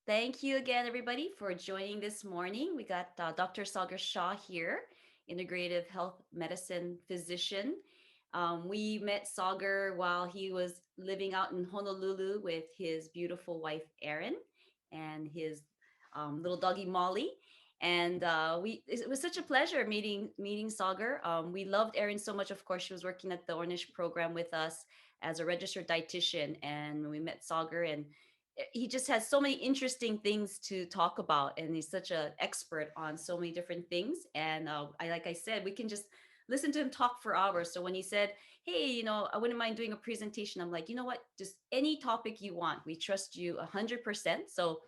Thank you again, everybody, for joining this morning. We got Dr. Sagar Shah here, integrative health medicine physician. We met Sagar while he was living out in Honolulu with his beautiful wife, Erin, and his little doggy, Molly. And it was such a pleasure meeting Sagar. We loved Erin so much. Of course, she was working at the Ornish program with us as a registered dietitian. And we met Sagar, and he just has so many interesting things to talk about, and he's such an expert on so many different things. And like I said, we can just listen to him talk for hours. So when he said, hey, I wouldn't mind doing a presentation, I'm like, you know what, just any topic you want, we trust you 100%. So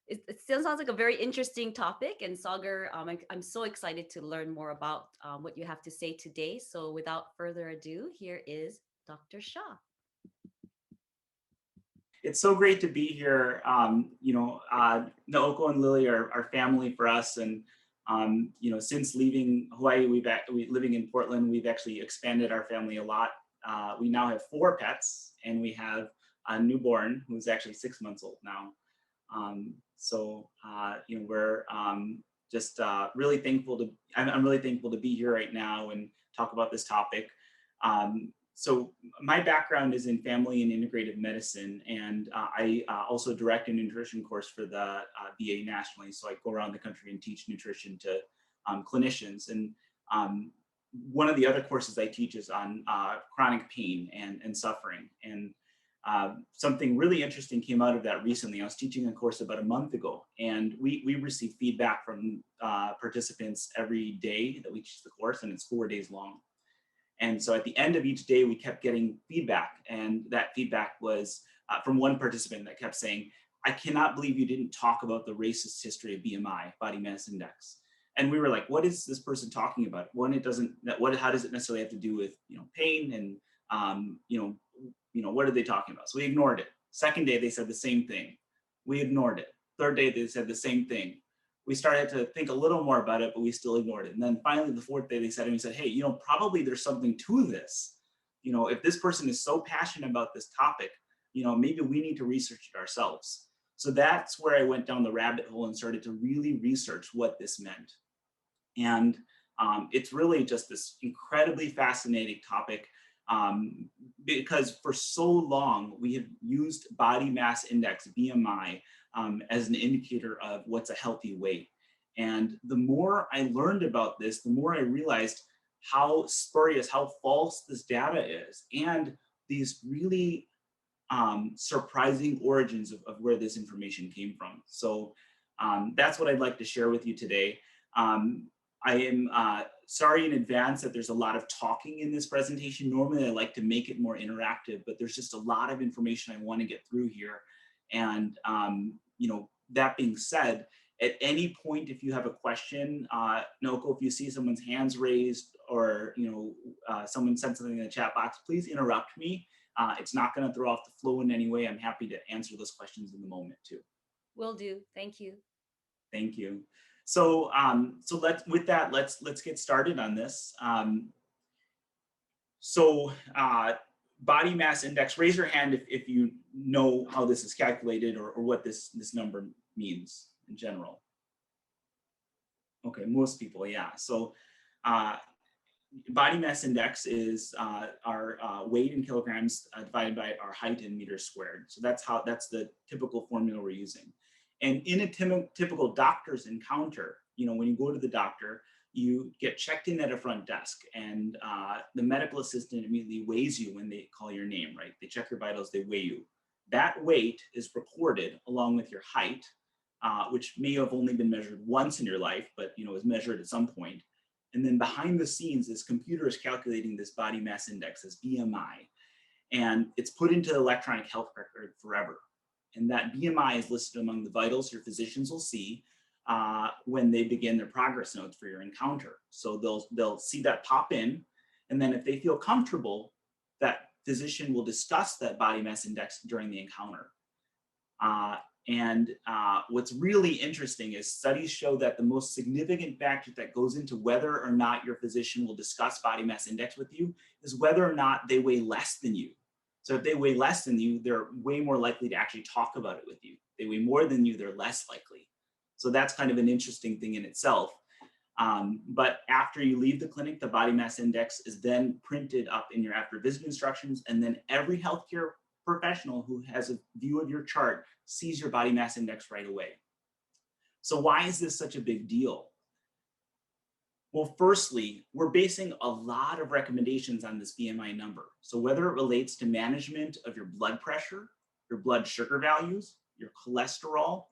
it still sounds like a very interesting topic. And Sagar, I'm so excited to learn more about what you have to say today. So without further ado, here is Dr. Shah. It's so great to be here. Naoko and Lily are family for us, and since leaving Hawaii, living in Portland, we've actually expanded our family a lot. We now have 4 pets, and we have a newborn who's actually 6 months old now. We're just really thankful to. I'm really thankful to be here right now and talk about this topic. So my background is in family and integrative medicine, and I also direct a nutrition course for the VA nationally. So I go around the country and teach nutrition to clinicians. And one of the other courses I teach is on chronic pain and suffering. And something really interesting came out of that recently. I was teaching a course about a month ago, and we receive feedback from participants every day that we teach the course, and it's 4 days long. And so at the end of each day, we kept getting feedback. And that feedback was from one participant that kept saying, I cannot believe you didn't talk about the racist history of BMI, body mass index. And we were like, what is this person talking about? One, it doesn't, how does it necessarily have to do with, pain and, what are they talking about? So we ignored it. Second day, they said the same thing. We ignored it. Third day, they said the same thing. We started to think a little more about it, but we still ignored it. And then finally, the fourth day, they said, hey, probably there's something to this. If this person is so passionate about this topic, maybe we need to research it ourselves. So that's where I went down the rabbit hole and started to really research what this meant. And it's really just this incredibly fascinating topic because for so long we have used body mass index, BMI, as an indicator of what's a healthy weight. And the more I learned about this, the more I realized how spurious, how false this data is, and these really surprising origins of where this information came from. So that's what I'd like to share with you today. I am sorry in advance that there's a lot of talking in this presentation. Normally I like to make it more interactive, but there's just a lot of information I want to get through here. And that being said, at any point, if you have a question, Noko, if you see someone's hands raised or someone said something in the chat box, please interrupt me. It's not going to throw off the flow in any way. I'm happy to answer those questions in the moment too. Will do. Thank you. Thank you. So let's get started on this. Body mass index. Raise your hand if you know how this is calculated or what this number means in general. Okay, most people, yeah. So body mass index is our weight in kilograms divided by our height in meters squared. So that's the typical formula we're using. And in a typical doctor's encounter, when you go to the doctor, you get checked in at a front desk, and the medical assistant immediately weighs you when they call your name, right? They check your vitals, they weigh you. That weight is recorded along with your height, which may have only been measured once in your life, but is measured at some point. And then behind the scenes, this computer is calculating this body mass index, this BMI, and it's put into the electronic health record forever. And that BMI is listed among the vitals your physicians will see when they begin their progress notes for your encounter. So they'll see that pop in, and then if they feel comfortable, that physician will discuss that body mass index during the encounter. What's really interesting is studies show that the most significant factor that goes into whether or not your physician will discuss body mass index with you is whether or not they weigh less than you. So if they weigh less than you, they're way more likely to actually talk about it with you. they weigh more than you, they're less likely. So that's kind of an interesting thing in itself. But after you leave the clinic, the body mass index is then printed up in your after visit instructions, and then every healthcare professional who has a view of your chart sees your body mass index right away. So why is this such a big deal? Well, firstly, we're basing a lot of recommendations on this BMI number. So whether it relates to management of your blood pressure, your blood sugar values, your cholesterol,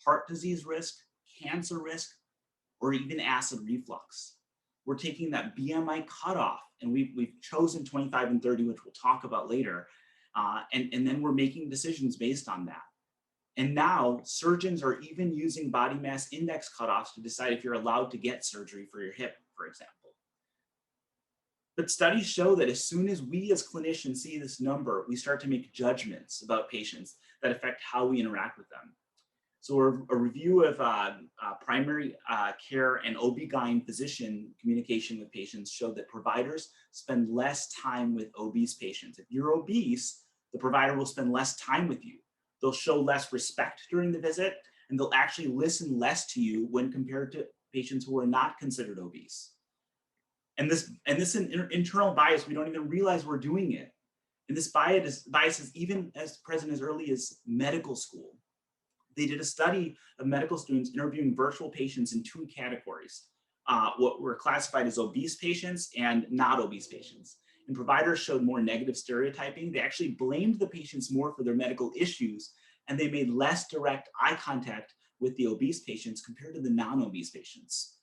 heart disease risk, cancer risk, or even acid reflux, we're taking that BMI cutoff, and we've chosen 25 and 30, which we'll talk about later, and then we're making decisions based on that. And now surgeons are even using body mass index cutoffs to decide if you're allowed to get surgery for your hip, for example. But studies show that as soon as we as clinicians see this number, we start to make judgments about patients that affect how we interact with them. So a review of primary care and OB-GYN physician communication with patients showed that providers spend less time with obese patients. If you're obese, the provider will spend less time with you. They'll show less respect during the visit, and they'll actually listen less to you when compared to patients who are not considered obese. And this internal bias, we don't even realize we're doing it. And this bias is even as present as early as medical school. They did a study of medical students interviewing virtual patients in two categories, what were classified as obese patients and not obese patients. And providers showed more negative stereotyping. They actually blamed the patients more for their medical issues, and they made less direct eye contact with the obese patients compared to the non-obese patients.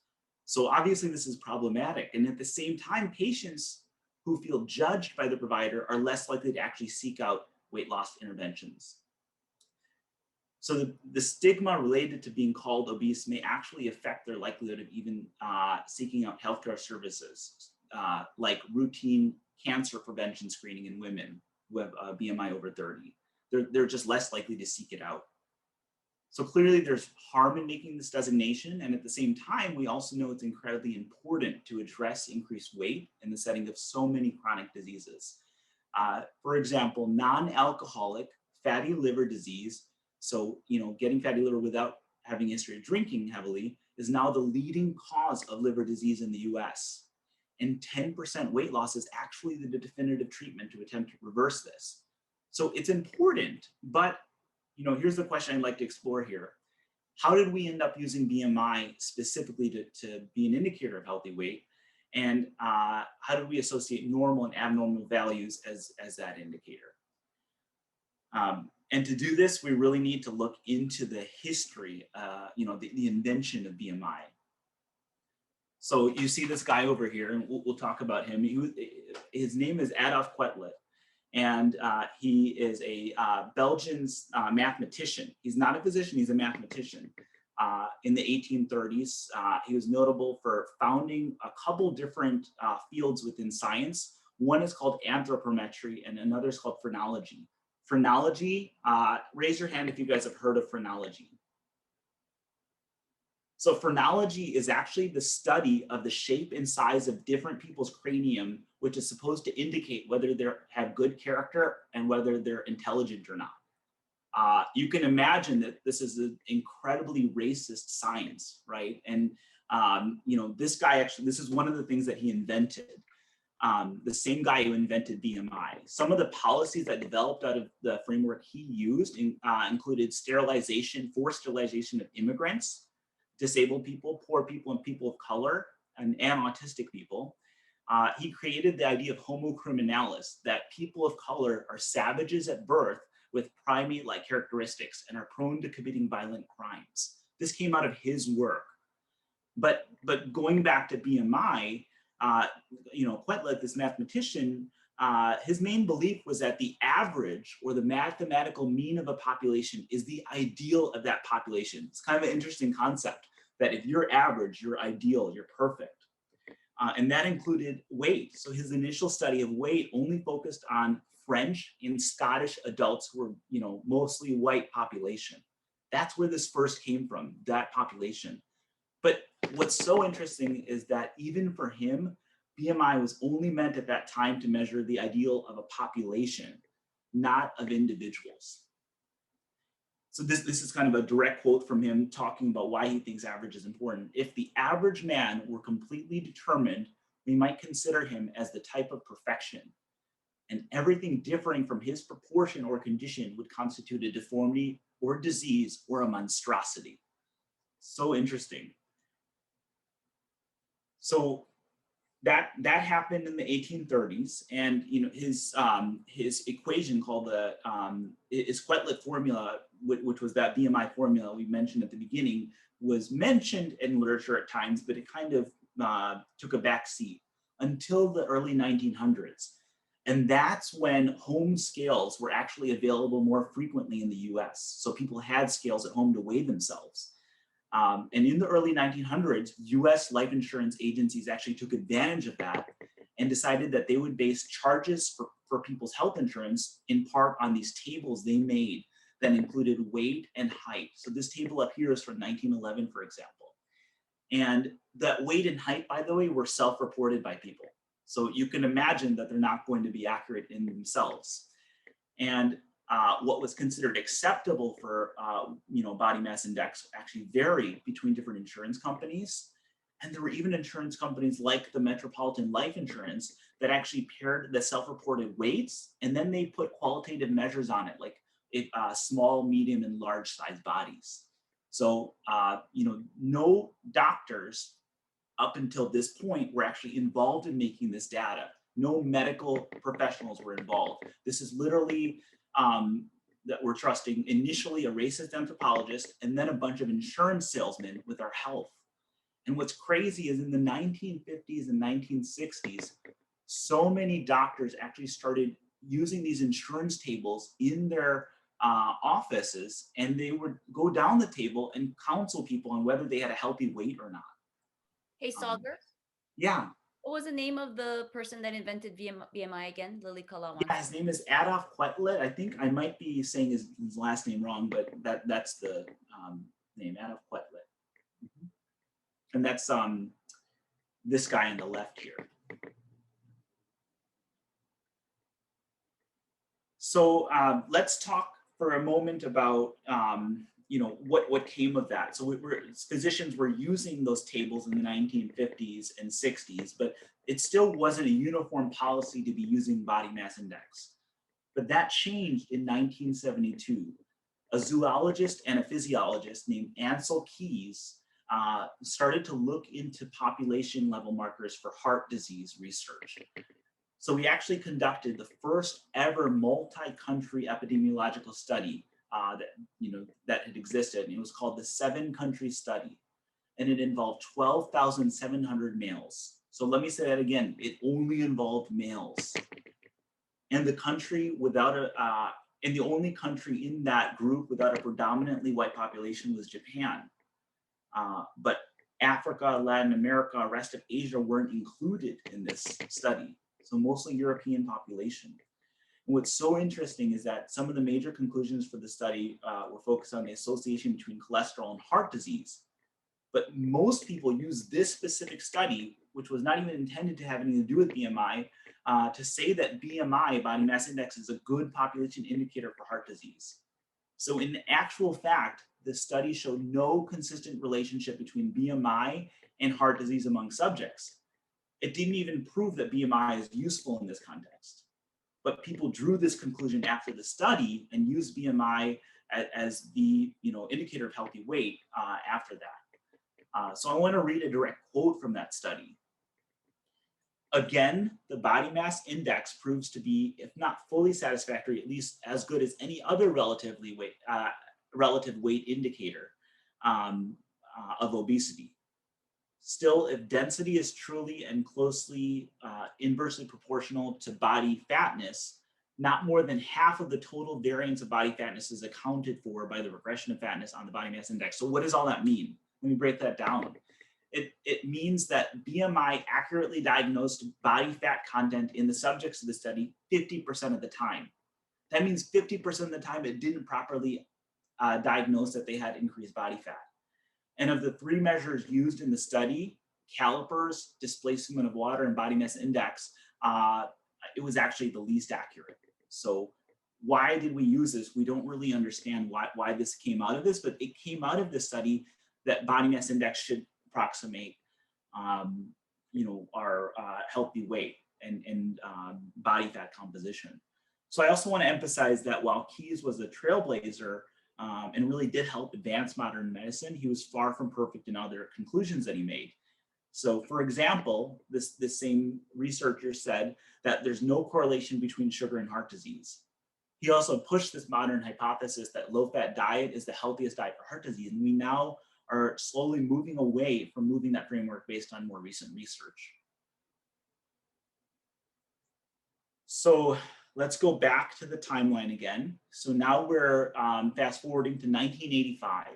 So obviously this is problematic. And at the same time, patients who feel judged by the provider are less likely to actually seek out weight loss interventions. So the stigma related to being called obese may actually affect their likelihood of even seeking out healthcare services, like routine cancer prevention screening in women who have a BMI over 30. They're just less likely to seek it out. So clearly there's harm in making this designation. And at the same time, we also know it's incredibly important to address increased weight in the setting of so many chronic diseases. For example, non-alcoholic fatty liver disease. So, getting fatty liver without having a history of drinking heavily is now the leading cause of liver disease in the US. And 10% weight loss is actually the definitive treatment to attempt to reverse this. So it's important, but here's the question I'd like to explore here. How did we end up using BMI specifically to be an indicator of healthy weight? And how did we associate normal and abnormal values as that indicator? And to do this, we really need to look into the history, the invention of BMI. So you see this guy over here, and we'll talk about him. His name is Adolf Quetelet, and he is a Belgian mathematician. He's not a physician, he's a mathematician. In the 1830s, he was notable for founding a couple different fields within science. One is called anthropometry, and another is called phrenology. Phrenology, raise your hand if you guys have heard of phrenology. So phrenology is actually the study of the shape and size of different people's cranium, which is supposed to indicate whether they have good character and whether they're intelligent or not. You can imagine that this is an incredibly racist science, right? And this guy actually, this is one of the things that he invented. The same guy who invented BMI. Some of the policies that developed out of the framework he used included forced sterilization of immigrants, disabled people, poor people, and people of color, and autistic people. He created the idea of homo criminalis, that people of color are savages at birth with primate-like characteristics and are prone to committing violent crimes. This came out of his work. But going back to BMI, Quetelet, this mathematician, his main belief was that the average or the mathematical mean of a population is the ideal of that population. It's kind of an interesting concept that if you're average, you're ideal, you're perfect. And that included weight. So his initial study of weight only focused on French and Scottish adults who were, mostly white population. That's where this first came from, that population. But what's so interesting is that even for him, BMI was only meant at that time to measure the ideal of a population, not of individuals. So this is kind of a direct quote from him talking about why he thinks average is important. If the average man were completely determined, we might consider him as the type of perfection, and everything differing from his proportion or condition would constitute a deformity or disease or a monstrosity. So interesting. So that happened in the 1830s, and his equation called the his Quetelet formula, which was that BMI formula we mentioned at the beginning, was mentioned in literature at times, but it kind of took a back seat until the early 1900s. And that's when home scales were actually available more frequently in the US. So people had scales at home to weigh themselves. And in the early 1900s, US life insurance agencies actually took advantage of that and decided that they would base charges for people's health insurance in part on these tables they made that included weight and height. So this table up here is from 1911, for example. And that weight and height, by the way, were self-reported by people. So you can imagine that they're not going to be accurate in themselves. And what was considered acceptable for body mass index actually varied between different insurance companies. And there were even insurance companies like the Metropolitan Life Insurance that actually paired the self-reported weights, and then they put qualitative measures on it, like small, medium, and large size bodies. So no doctors up until this point were actually involved in making this data. No medical professionals were involved. This is literally that we're trusting initially a racist anthropologist and then a bunch of insurance salesmen with our health. And what's crazy is in the 1950s and 1960s, so many doctors actually started using these insurance tables in their offices, and they would go down the table and counsel people on whether they had a healthy weight or not. Hey, Sagar, Yeah. what was the name of the person that invented BMI again? Lily Kalawan. Yeah, his name is Adolf Quetelet. I think I might be saying his last name wrong, but that's the name, Adolf Quetelet. Mm-hmm. And that's this guy on the left here. So let's talk for a moment about what came of that. So physicians were using those tables in the 1950s and 60s, but it still wasn't a uniform policy to be using body mass index. But that changed in 1972. A zoologist and a physiologist named Ansel Keys started to look into population level markers for heart disease research. So we actually conducted the first ever multi-country epidemiological study that had existed, and it was called the 7-country study, and it involved 12,700 males. So let me say that again, it only involved males. And the country and the only country in that group without a predominantly white population was Japan. But Africa, Latin America, rest of Asia weren't included in this study. So mostly European population. And what's so interesting is that some of the major conclusions for the study were focused on the association between cholesterol and heart disease. But most people use this specific study, which was not even intended to have anything to do with BMI, to say that BMI, body mass index, is a good population indicator for heart disease. So in actual fact, the study showed no consistent relationship between BMI and heart disease among subjects. It didn't even prove that BMI is useful in this context. But people drew this conclusion after the study and used BMI as the indicator of healthy weight after that. So I want to read a direct quote from that study. Again, the body mass index proves to be, if not fully satisfactory, at least as good as any other relative weight indicator of obesity. Still, if density is truly and closely inversely proportional to body fatness, not more than half of the total variance of body fatness is accounted for by the regression of fatness on the body mass index. So what does all that mean? Let me break that down. It means that BMI accurately diagnosed body fat content in the subjects of the study 50% of the time. That means 50% of the time it didn't properly diagnose that they had increased body fat. And of the 3 measures used in the study, calipers, displacement of water, and body mass index, it was actually the least accurate. So why did we use this? We don't really understand why this came out of this, but it came out of the study that body mass index should approximate, our healthy weight and body fat composition. So I also want to emphasize that while Keyes was a trailblazer and really did help advance modern medicine, he was far from perfect in other conclusions that he made. So for example, this same researcher said that there's no correlation between sugar and heart disease. He also pushed this modern hypothesis that low-fat diet is the healthiest diet for heart disease. And we now are slowly moving away from moving that framework based on more recent research. So let's go back to the timeline again. So now we're fast forwarding to 1985.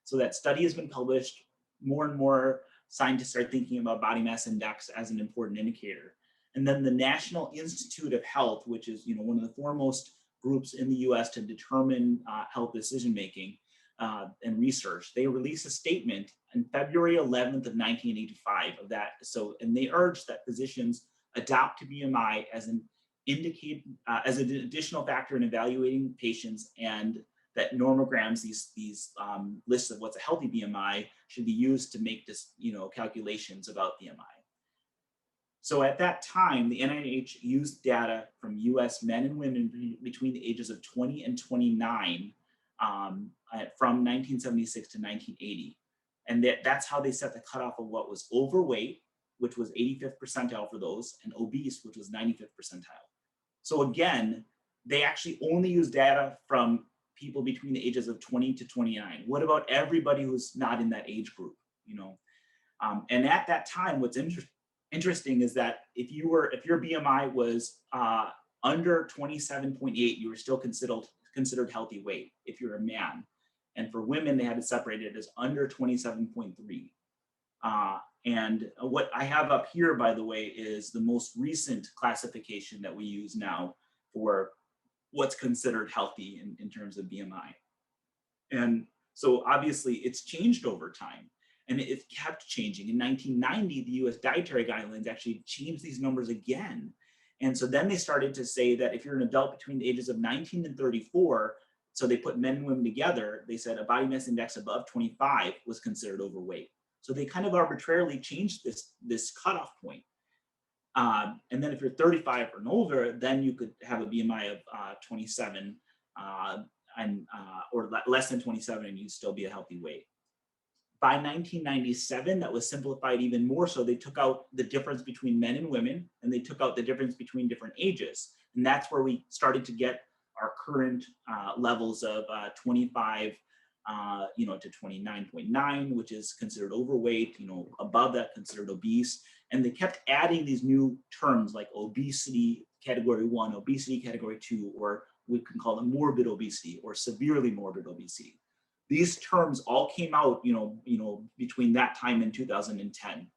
So that study has been published. More and more scientists are thinking about body mass index as an important indicator. And then the National Institute of Health, which is one of the foremost groups in the US to determine health decision-making and research, they released a statement on February 11th of 1985 of that. So, and they urged that physicians adopt to BMI as an additional factor in evaluating patients, and that normograms, these lists of what's a healthy BMI, should be used to make this, calculations about BMI. So at that time, the NIH used data from US men and women between the ages of 20 and 29 from 1976 to 1980. And that's how they set the cutoff of what was overweight, which was 85th percentile for those, and obese, which was 95th percentile. So again, they actually only use data from people between the ages of 20 to 29. What about everybody who's not in that age group? And at that time, what's interesting is that if your BMI was under 27.8, you were still considered healthy weight if you're a man. And for women, they had it separated as under 27.3. And what I have up here, by the way, is the most recent classification that we use now for what's considered healthy in terms of BMI. And so obviously it's changed over time, and it kept changing. In 1990, the US dietary guidelines actually changed these numbers again. And so then they started to say that if you're an adult between the ages of 19 and 34, so they put men and women together, they said a body mass index above 25 was considered overweight. So they kind of arbitrarily changed this cutoff point. And then if you're 35 or older, then you could have a BMI of 27 or less than 27, and you'd still be a healthy weight. By 1997, that was simplified even more. So they took out the difference between men and women, and they took out the difference between different ages. And that's where we started to get our current levels of 25 to 29.9, which is considered overweight, above that considered obese. And they kept adding these new terms like obesity category 1, obesity category 2, or we can call them morbid obesity or severely morbid obesity. These terms all came out, between that time and 2010.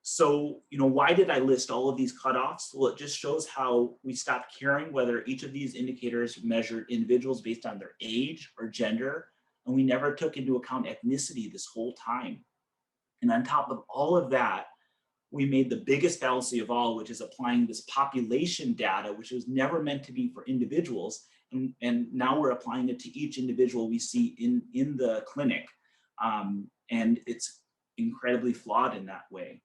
So, why did I list all of these cutoffs? Well, it just shows how we stopped caring whether each of these indicators measured individuals based on their age or gender, and we never took into account ethnicity this whole time. And on top of all of that, we made the biggest fallacy of all, which is applying this population data, which was never meant to be for individuals. And now we're applying it to each individual we see in the clinic. And it's incredibly flawed in that way.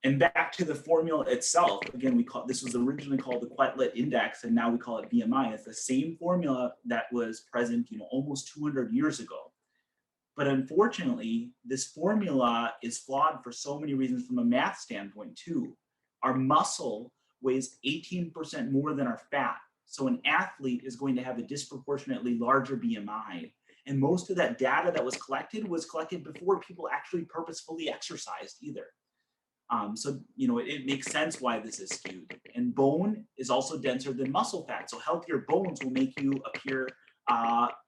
And back to the formula itself, again, this was originally called the Quetelet Index, and now we call it BMI. It's the same formula that was present, almost 200 years ago. But unfortunately, this formula is flawed for so many reasons from a math standpoint too. Our muscle weighs 18% more than our fat. So an athlete is going to have a disproportionately larger BMI. And most of that data that was collected before people actually purposefully exercised either. So, it makes sense why this is skewed. And bone is also denser than muscle fat. So healthier bones will make you appear,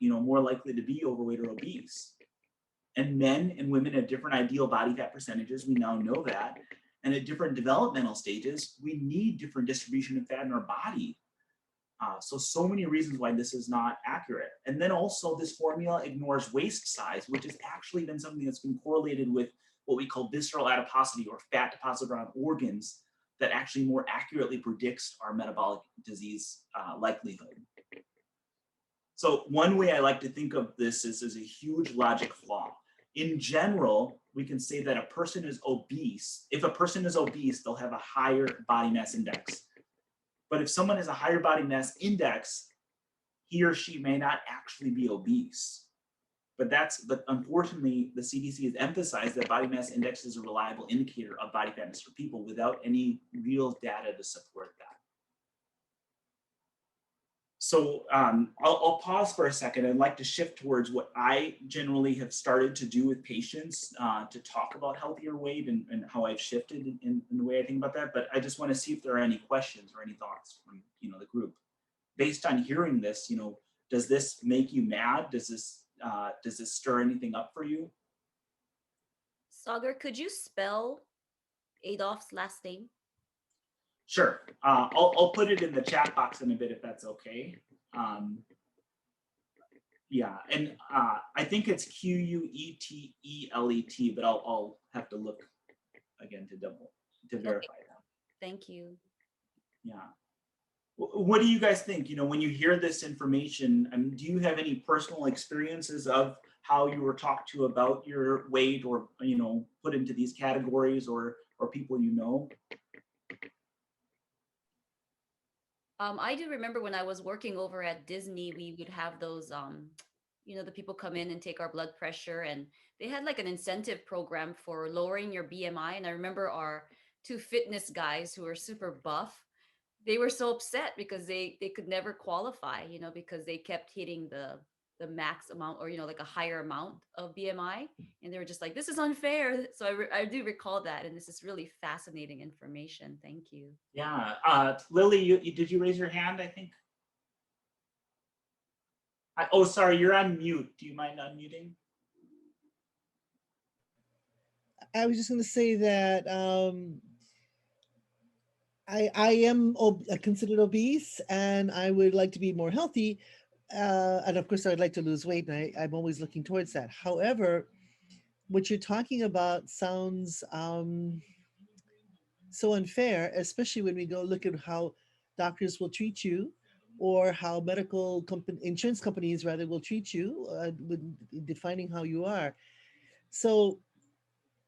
more likely to be overweight or obese. And men and women have different ideal body fat percentages. We now know that. And at different developmental stages, we need different distribution of fat in our body. So many reasons why this is not accurate. And then also this formula ignores waist size, which has actually been something that's been correlated with what we call visceral adiposity or fat deposited around organs that actually more accurately predicts our metabolic disease likelihood. So one way I like to think of this is as a huge logic flaw. In general, we can say that a person is obese. If a person is obese, they'll have a higher body mass index. But if someone has a higher body mass index, he or she may not actually be obese. But unfortunately, the CDC has emphasized that body mass index is a reliable indicator of body fatness for people without any real data to support that. So I'll pause for a second. I'd like to shift towards what I generally have started to do with patients to talk about healthier weight and how I've shifted in the way I think about that. But I just want to see if there are any questions or any thoughts from the group. Based on hearing this, does this make you mad? Does this stir anything up for you? Sagar, could you spell Adolf's last name? Sure. I'll put it in the chat box in a bit if that's okay. Yeah, and I think it's Quetelet, but I'll have to look again to verify that. Thank you. Yeah. What do you guys think? When you hear this information, do you have any personal experiences of how you were talked to about your weight, or put into these categories, or people you know? I do remember when I was working over at Disney, we would have those, the people come in and take our blood pressure, and they had like an incentive program for lowering your BMI. And I remember our two fitness guys who were super buff, they were so upset because they could never qualify, because they kept hitting the max amount, or like a higher amount of BMI, and they were just like, this is unfair. So I do recall that, and this is really fascinating information. Thank you. Yeah. Lily, did you raise your hand? I think. Oh, sorry, you're on mute. Do you mind unmuting? I was just going to say that I am considered obese, and I would like to be more healthy. And of course, I'd like to lose weight, and I'm always looking towards that. However, what you're talking about sounds so unfair, especially when we go look at how doctors will treat you, or how insurance companies rather will treat you, with defining how you are. So,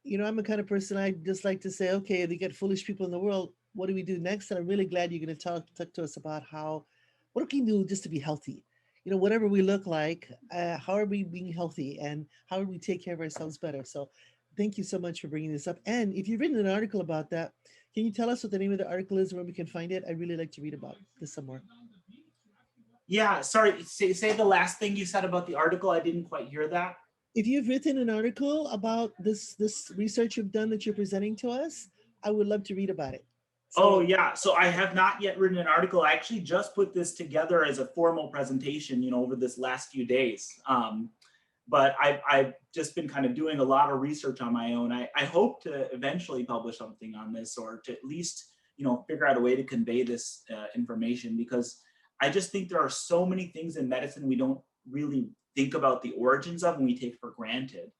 I'm a kind of person, I just like to say, okay, they get foolish people in the world. What do we do next? And I'm really glad you're going to talk to us about what can we do just to be healthy? Whatever we look like, how are we being healthy, and how do we take care of ourselves better? So thank you so much for bringing this up. And if you've written an article about that, can you tell us what the name of the article is, where we can find it? I'd really like to read about this some more. Yeah, sorry, say the last thing you said about the article. I didn't quite hear that. If you've written an article about this research you've done that you're presenting to us, I would love to read about it. So, yeah, so I have not yet written an article. I actually just put this together as a formal presentation, over this last few days. But I've just been kind of doing a lot of research on my own. I hope to eventually publish something on this, or to at least, figure out a way to convey this information, because I just think there are so many things in medicine we don't really think about the origins of, and we take for granted.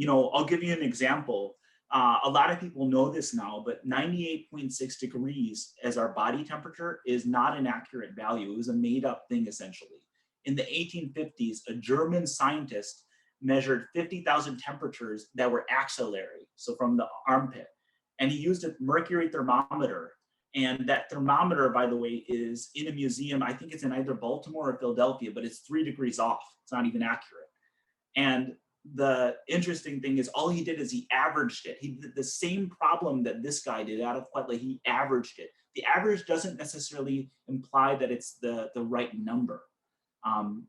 I'll give you an example. A lot of people know this now, but 98.6 degrees as our body temperature is not an accurate value. It was a made up thing, essentially. In the 1850s, a German scientist measured 50,000 temperatures that were axillary, so from the armpit. And he used a mercury thermometer. And that thermometer, by the way, is in a museum. I think it's in either Baltimore or Philadelphia, but it's 3 degrees off. It's not even accurate. And the interesting thing is, all he did is he averaged it. He did the same problem that this guy did out of Quetelet. He averaged it. The average doesn't necessarily imply that it's the right number.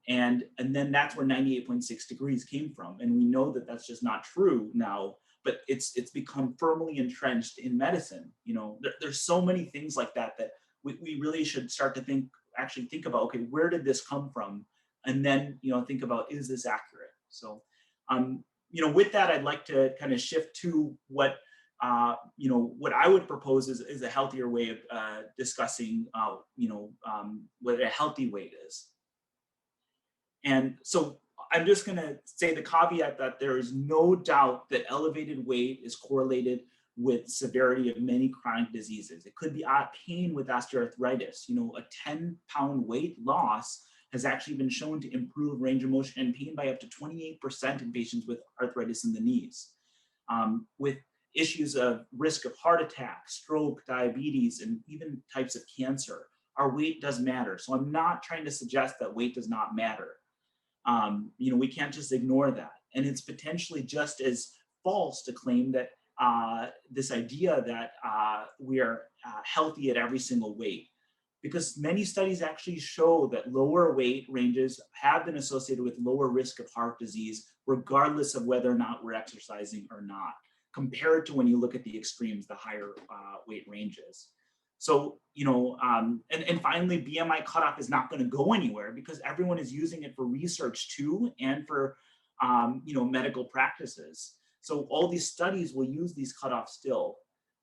And then that's where 98.6 degrees came from. And we know that that's just not true now, but it's become firmly entrenched in medicine. There's so many things like that we really should start to think about, okay, where did this come from? And then, think about, is this accurate? So, with that, I'd like to kind of shift to what I would propose is a healthier way of discussing, what a healthy weight is. And so I'm just going to say the caveat that there is no doubt that elevated weight is correlated with severity of many chronic diseases. It could be pain with osteoarthritis. You know, a 10-pound weight loss has actually been shown to improve range of motion and pain by up to 28% in patients with arthritis in the knees. With issues of risk of heart attack, stroke, diabetes, and even types of cancer, our weight does matter. So I'm not trying to suggest that weight does not matter. You know, we can't just ignore that. And it's potentially just as false to claim that this idea that we are healthy at every single weight, because many studies actually show that lower weight ranges have been associated with lower risk of heart disease, regardless of whether or not we're exercising or not, compared to when you look at the extremes, the higher weight ranges. So, you know, and finally, BMI cutoff is not going to go anywhere because everyone is using it for research too, and for, you know, medical practices. So all these studies will use these cutoffs still.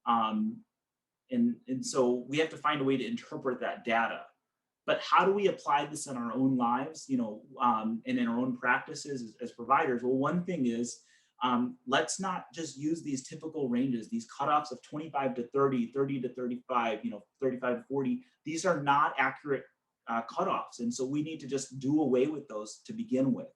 And so we have to find a way to interpret that data. But how do we apply this in our own lives, you know, and in our own practices as providers? Well, one thing is, let's not just use these typical ranges, these cutoffs of 25 to 30, 30 to 35, you know, 35 to 40. These are not accurate cutoffs. And so we need to just do away with those to begin with.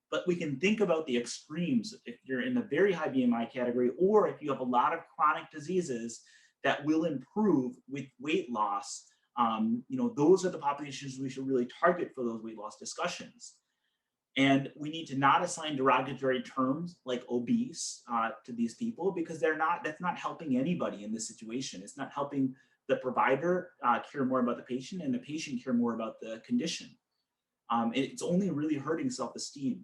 But we can think about the extremes if you're in the very high BMI category, or if you have a lot of chronic diseases that will improve with weight loss. You know, those are the populations we should really target for those weight loss discussions. And we need to not assign derogatory terms like obese to these people, because that's not helping anybody in this situation. It's not helping the provider care more about the patient, and the patient care more about the condition. It's only really hurting self-esteem.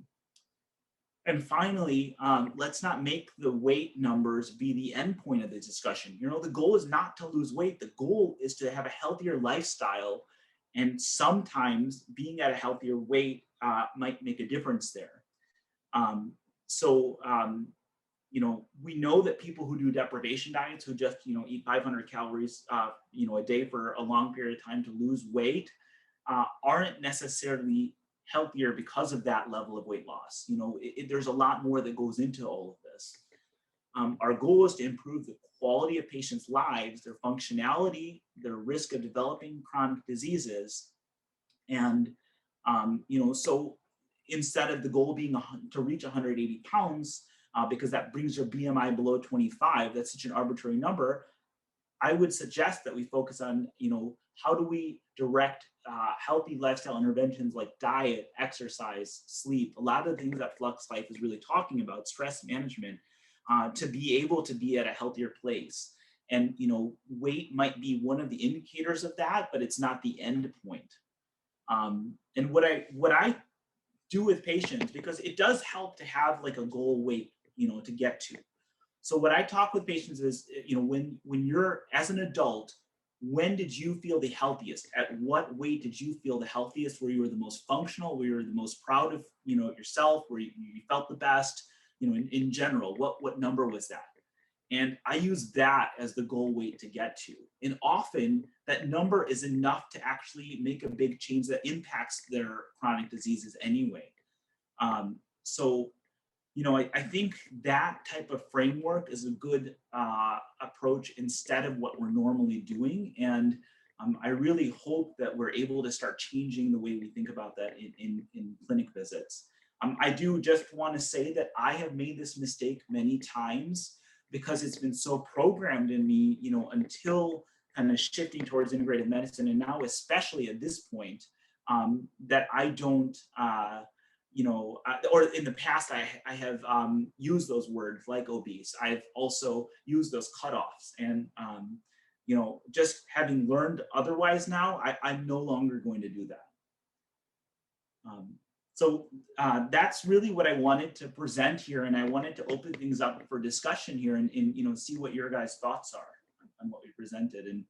And finally, let's not make the weight numbers be the end point of the discussion. You know, the goal is not to lose weight. The goal is to have a healthier lifestyle. And sometimes being at a healthier weight might make a difference there. You know, we know that people who do deprivation diets, who just, you know, eat 500 calories, you know, a day for a long period of time to lose weight, aren't necessarily healthier because of that level of weight loss. You know, there's a lot more that goes into all of this. Our goal is to improve the quality of patients' lives, their functionality, their risk of developing chronic diseases. And, you know, so instead of the goal being to reach 180 pounds, because that brings your BMI below 25, that's such an arbitrary number, I would suggest that we focus on, you know, how do we direct healthy lifestyle interventions like diet, exercise, sleep, a lot of the things that Flux Life is really talking about, stress management, to be able to be at a healthier place. And, you know, weight might be one of the indicators of that, but it's not the end point. And what I do with patients, because it does help to have like a goal weight, you know, to get to. So what I talk with patients is, you know, when you're as an adult, when did you feel the healthiest? At what weight did you feel the healthiest? Where you were the most functional? Where you were the most proud of, you know, yourself? Where you felt the best? You know, in general, what number was that? And I use that as the goal weight to get to. And often that number is enough to actually make a big change that impacts their chronic diseases anyway. So, you know, I think that type of framework is a good approach instead of what we're normally doing. And I really hope that we're able to start changing the way we think about that in clinic visits. I do just want to say that I have made this mistake many times because it's been so programmed in me, you know, until kind of shifting towards integrative medicine. And now, especially at this point, that I don't, you know, or in the past, I have used those words like obese. I've also used those cutoffs. And, you know, just having learned otherwise now, I'm no longer going to do that. So that's really what I wanted to present here. And I wanted to open things up for discussion here and you know, see what your guys' thoughts are on what we presented. And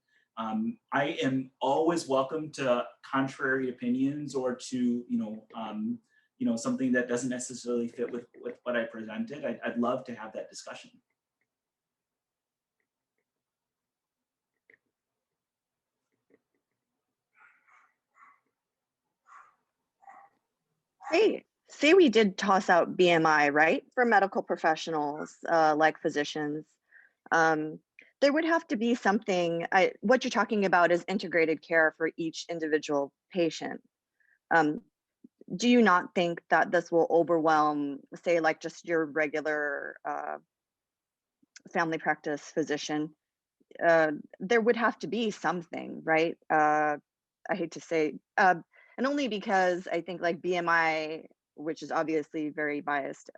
I am always welcome to contrary opinions or to, you know, something that doesn't necessarily fit with what I presented. I'd love to have that discussion. Hey, say we did toss out BMI, right? For medical professionals like physicians. there would have to be something. What you're talking about is integrated care for each individual patient. Do you not think that this will overwhelm, say, like just your regular family practice physician? There would have to be something, right? I hate to say, and only because I think like BMI, which is obviously very biased,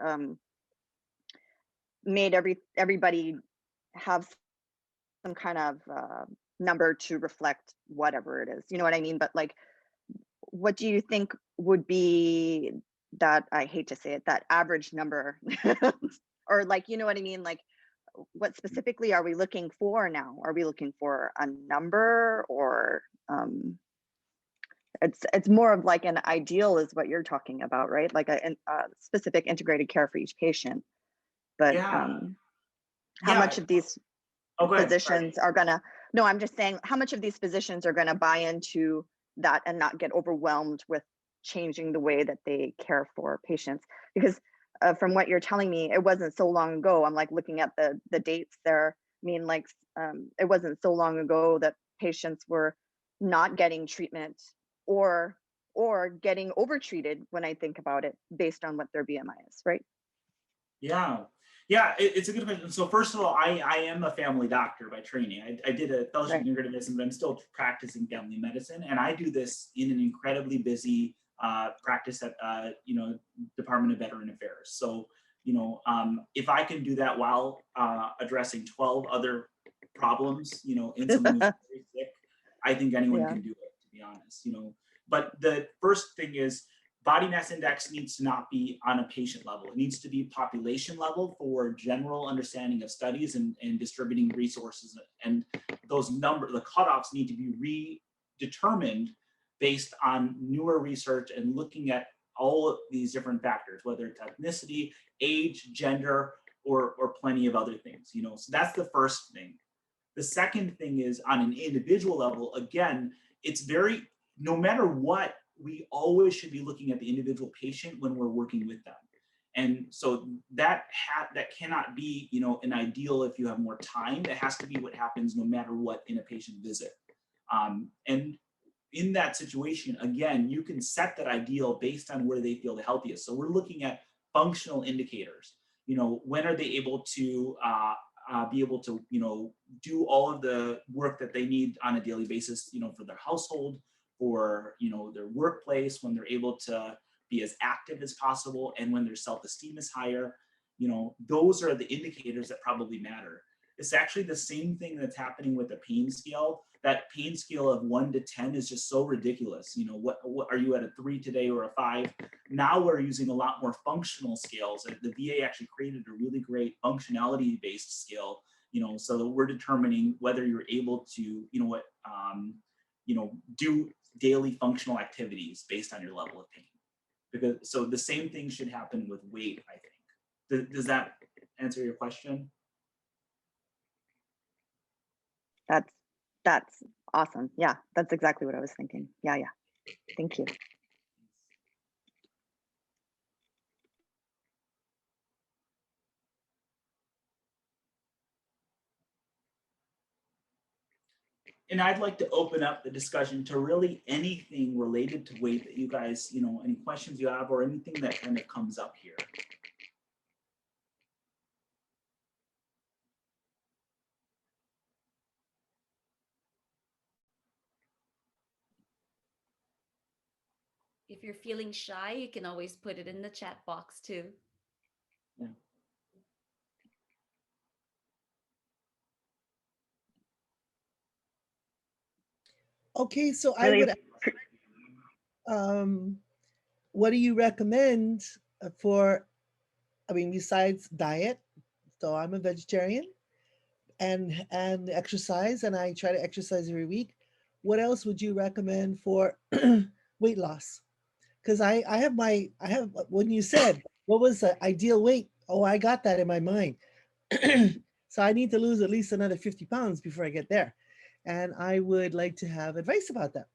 made everybody have some kind of number to reflect whatever it is. You know what I mean? But like, what do you think would be that, I hate to say it, that average number? Or like, you know what I mean? Like, what specifically are we looking for now? Are we looking for a number, or it's more of like an ideal is what you're talking about, right? Like a specific integrated care for each patient. But Yeah. how Yeah. much of these Oh, go ahead. physicians are gonna, no, I'm just saying, how much of these physicians are gonna buy into that and not get overwhelmed with changing the way that they care for patients? Because from what you're telling me, it wasn't so long ago. I'm like looking at the dates there. I mean, like, it wasn't so long ago that patients were not getting treatment or getting overtreated, when I think about it, based on what their BMI is, right? Yeah. Yeah, it's a good question. So first of all, I am a family doctor by training. I did a fellowship in integrative medicine, but I'm still practicing family medicine. And I do this in an incredibly busy practice at, Department of Veteran Affairs. So, if I can do that while addressing 12 other problems, in someone who's very sick, I think anyone can do it, to be honest, But the first thing is, body mass index needs to not be on a patient level. It needs to be population level for general understanding of studies and distributing resources. And those the cutoffs need to be redetermined based on newer research and looking at all of these different factors, whether it's ethnicity, age, gender, or plenty of other things. So that's the first thing. The second thing is, on an individual level, again, it's no matter what, we always should be looking at the individual patient when we're working with them. And so that cannot be, an ideal if you have more time. It has to be what happens no matter what in a patient visit. And in that situation, again, you can set that ideal based on where they feel the healthiest. So we're looking at functional indicators. When are they able to be able to, do all of the work that they need on a daily basis, for their household, for their workplace, when they're able to be as active as possible, and when their self-esteem is higher. Those are the indicators that probably matter. It's actually the same thing that's happening with the pain scale. That pain scale of 1 to 10 is just so ridiculous. What are you at, a 3 today or a 5? Now we're using a lot more functional scales. The VA actually created a really great functionality-based scale, so that we're determining whether you're able to, do daily functional activities based on your level of pain. So the same thing should happen with weight, I think. Does that answer your question? That's awesome. Yeah, that's exactly what I was thinking. Yeah. Thank you. And I'd like to open up the discussion to really anything related to weight that you guys, any questions you have or anything that kind of comes up here. If you're feeling shy, you can always put it in the chat box too. Yeah. Okay, so Really, I would what do you recommend for, besides diet? So I'm a vegetarian, and exercise, and I try to exercise every week. What else would you recommend for weight loss? Because I have when you said what was the ideal weight, oh, I got that in my mind. So I need to lose at least another 50 pounds before I get there. And I would like to have advice about that.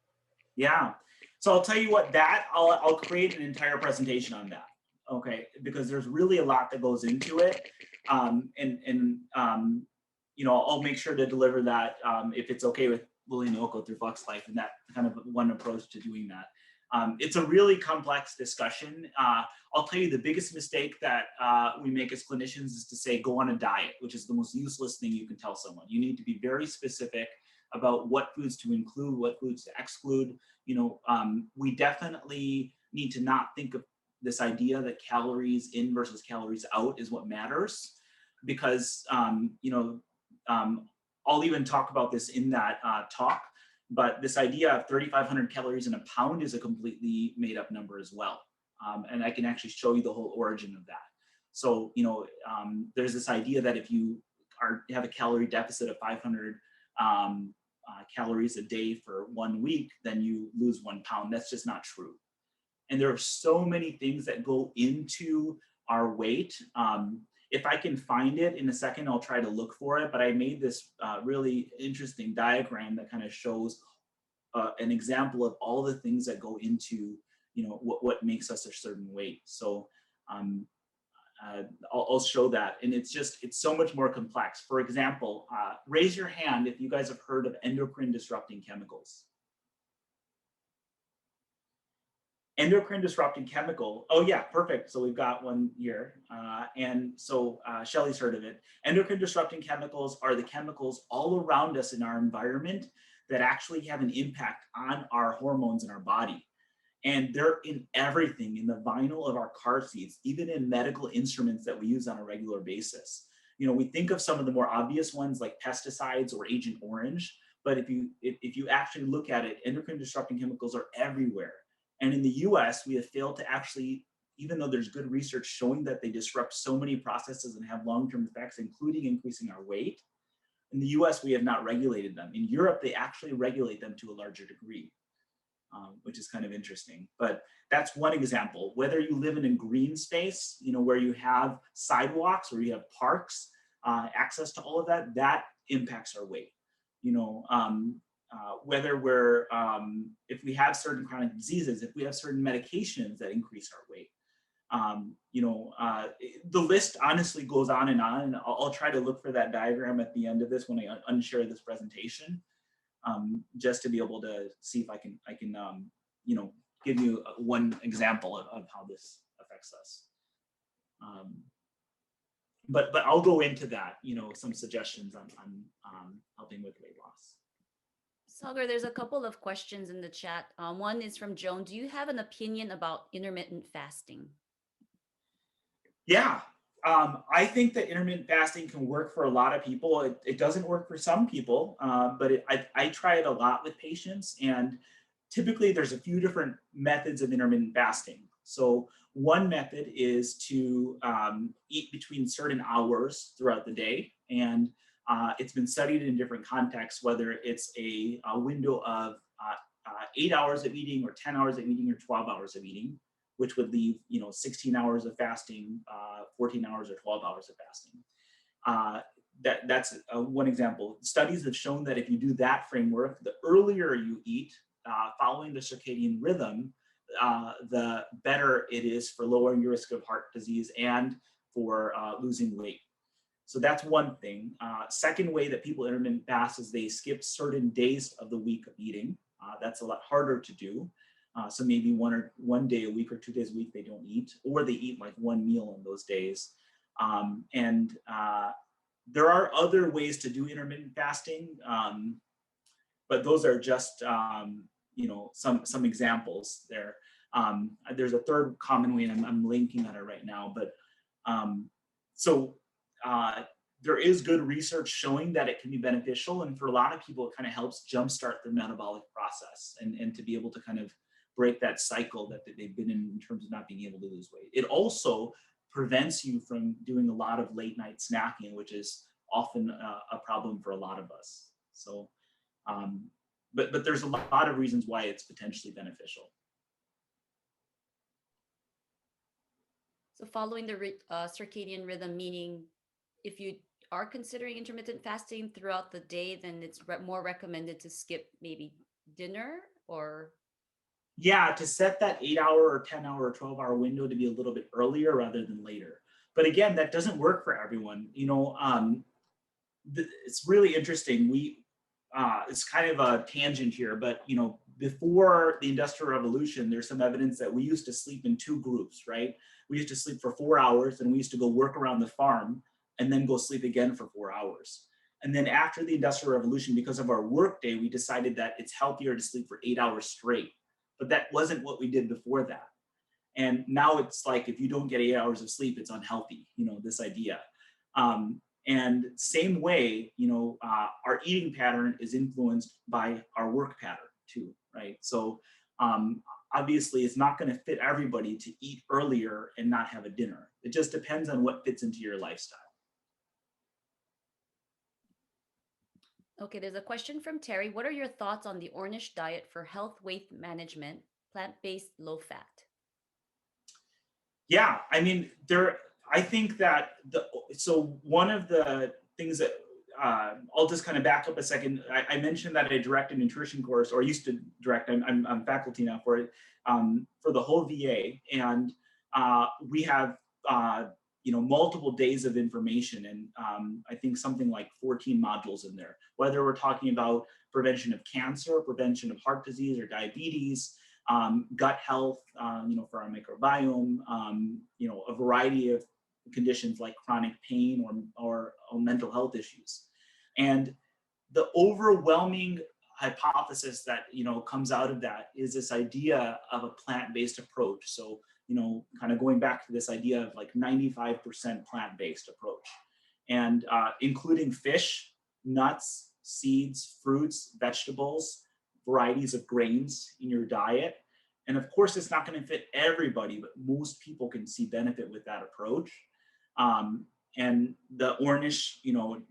Yeah. So I'll tell you what, I'll create an entire presentation on that. Okay. Because there's really a lot that goes into it. I'll make sure to deliver that if it's okay with Lily and Oko through Flux Life, and that kind of one approach to doing that. It's a really complex discussion. I'll tell you the biggest mistake that we make as clinicians is to say, go on a diet, which is the most useless thing you can tell someone. You need to be very specific about what foods to include, what foods to exclude. We definitely need to not think of this idea that calories in versus calories out is what matters, because, I'll even talk about this in that talk. But this idea of 3,500 calories in a pound is a completely made up number as well. And I can actually show you the whole origin of that. So, there's this idea that if you have a calorie deficit of 500 calories a day for 1 week, then you lose 1 pound. That's just not true. And there are so many things that go into our weight. If I can find it in a second, I'll try to look for it. But I made this really interesting diagram that kind of shows an example of all the things that go into, what makes us a certain weight. So I'll show that. And it's so much more complex. For example, raise your hand if you guys have heard of endocrine disrupting chemicals. Endocrine disrupting chemical. Oh yeah, perfect. So we've got one here. And so Shelly's heard of it. Endocrine disrupting chemicals are the chemicals all around us in our environment that actually have an impact on our hormones in our body. And they're in everything, in the vinyl of our car seats, even in medical instruments that we use on a regular basis. We think of some of the more obvious ones like pesticides or Agent Orange, but if you actually look at it, endocrine disrupting chemicals are everywhere. And in the US, we have failed to actually, even though there's good research showing that they disrupt so many processes and have long-term effects, including increasing our weight, in the US, we have not regulated them. In Europe, they actually regulate them to a larger degree, which is kind of interesting. But that's one example. Whether you live in a green space, where you have sidewalks, where you have parks, access to all of that, that impacts our weight. Whether we're, if we have certain chronic diseases, if we have certain medications that increase our weight, the list honestly goes on, and I'll try to look for that diagram at the end of this when I unshare this presentation, just to be able to see if I can give you one example of how this affects us. But I'll go into that, some suggestions on helping with weight loss. Sagar, there's a couple of questions in the chat. One is from Joan. Do you have an opinion about intermittent fasting? Yeah, I think that intermittent fasting can work for a lot of people. It doesn't work for some people, but I try it a lot with patients. And typically there's a few different methods of intermittent fasting. So one method is to eat between certain hours throughout the day. And it's been studied in different contexts, whether it's a window of 8 hours of eating or 10 hours of eating or 12 hours of eating, which would leave 16 hours of fasting, 14 hours or 12 hours of fasting. That's one example. Studies have shown that if you do that framework, the earlier you eat, following the circadian rhythm, the better it is for lowering your risk of heart disease and for losing weight. So that's one thing. Second way that people intermittent fast is they skip certain days of the week of eating. That's a lot harder to do. So maybe one day a week or 2 days a week they don't eat, or they eat like one meal in those days. And there are other ways to do intermittent fasting, but those are just some examples there. There's a third common way, and I'm linking at it right now. But there is good research showing that it can be beneficial, and for a lot of people, it kind of helps jumpstart their metabolic process and to be able to kind of break that cycle that they've been in terms of not being able to lose weight. It also prevents you from doing a lot of late night snacking, which is often a problem for a lot of us. So, but there's a lot of reasons why it's potentially beneficial. So following the circadian rhythm, meaning if you are considering intermittent fasting throughout the day, then it's more recommended to skip maybe dinner, or? Yeah, to set that 8 hour or 10 hour or 12 hour window to be a little bit earlier rather than later. But again, that doesn't work for everyone. it's really interesting. It's kind of a tangent here, but before the Industrial Revolution, there's some evidence that we used to sleep in two groups, right? We used to sleep for 4 hours, and we used to go work around the farm and then go sleep again for 4 hours. And then after the Industrial Revolution, because of our workday, we decided that it's healthier to sleep for 8 hours straight. But that wasn't what we did before that. And now it's like, if you don't get 8 hours of sleep, it's unhealthy, this idea. And same way, our eating pattern is influenced by our work pattern too, right? So obviously it's not going to fit everybody to eat earlier and not have a dinner. It just depends on what fits into your lifestyle. Okay, there's a question from Terry. What are your thoughts on the Ornish diet for health, weight management, plant-based, low fat? Yeah, I mean, I think that so one of the things that I'll just kind of back up a second. I mentioned that I direct a nutrition course, or used to direct. I'm faculty now for it, for the whole VA, and we have multiple days of information, and I think something like 14 modules in there. Whether we're talking about prevention of cancer, prevention of heart disease or diabetes, gut health, for our microbiome, a variety of conditions like chronic pain or mental health issues. And the overwhelming hypothesis that comes out of that is this idea of a plant-based approach. So kind of going back to this idea of like 95% plant-based approach, and including fish, nuts, seeds, fruits, vegetables, varieties of grains in your diet. And of course, it's not going to fit everybody, but most people can see benefit with that approach. And the Ornish,